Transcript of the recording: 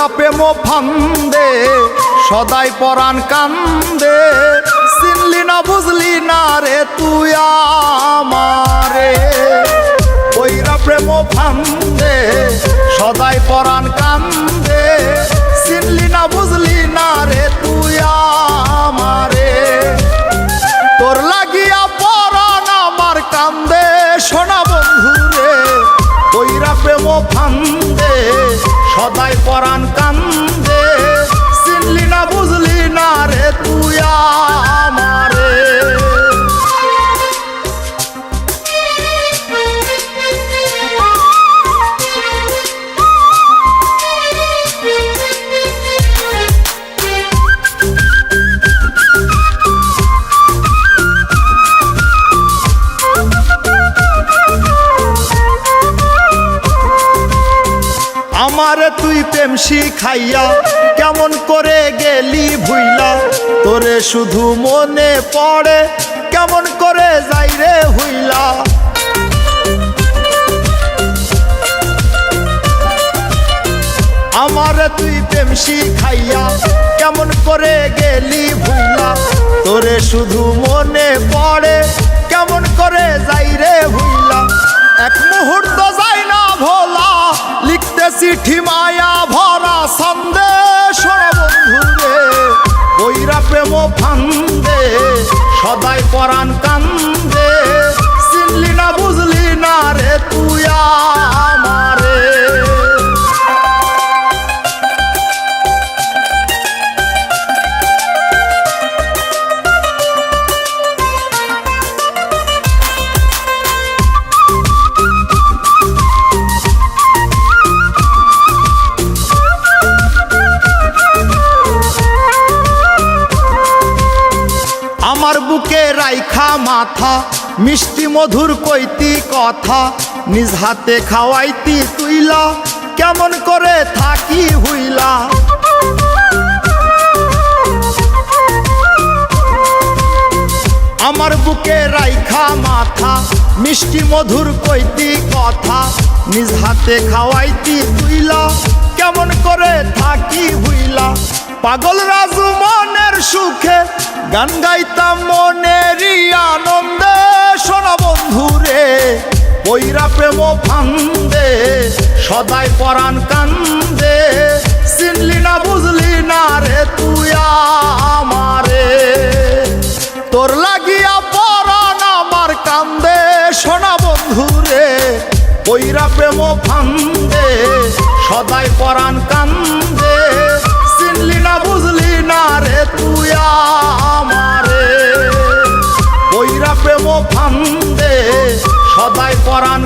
পইরা প্রেম ফান্দে সদাই পরাণ কান্দে চিনলি না বুঝলি না রে তুই আমারে পইরা প্রেম ফান্দে সদাই পরাণ কান্দে চিনলি না বুঝলি না রে তুই আমারে তোর লাগিয়া পরাণ আমার কান্দে সোনা বন্ধুরে পইরা প্রেম ফান্দে সদাই পরাণ কান্দে চিনলি না বুঝলি না রে তুই আমারে আমারে তুই প্রেম শিখাইয়া কেমন করে গেলি ভুইলা তোরে শুধু মনে পড়ে কেমন করে যাই রে হইলা আমারে তুই প্রেম শিখাইয়া কেমন করে গেলি ভুইলা তোরে শুধু মনে পড়ে কেমন করে যাই রে হইলা এক মুহূর্ত যাই না ভোলা লিখতে চিঠি মায়া ভরা সন্দেশ বন্ধুরে পইরা প্রেম ফান্দে সদাই পরাণ কান্দে চিনলি না বুঝলি না রে তুই আমারে আমার বুকে রাইখা মাথা মিষ্টি মধুর কইতি কথা নিজ হাতে খাওয়াইতি তুইলা কেমন করে থাকি হইলা আমার বুকে রাইখা মাথা মিষ্টি মধুর কইতি কথা নিজ হাতে খাওয়াইতি তুইলা কেমন করে থাকি হইলা পাগল রাজু মনের সুখে গান গাইতাম মনেরই আনন্দে সোনা বন্ধুরে পইরা প্রেম ফান্দে সদাই পরাণ কান্দে চিনলি না বুঝলি না রে তুই আমারে তোর লাগিয়া পরাণ আমার কান্দে সোনা বন্ধুরে পইরা প্রেম ফান্দে সদাই পরাণ কান্দে চিনলি না বুঝলি না রে তুই আমারে পইরা প্রেম ফান্দে সদাই পরাণ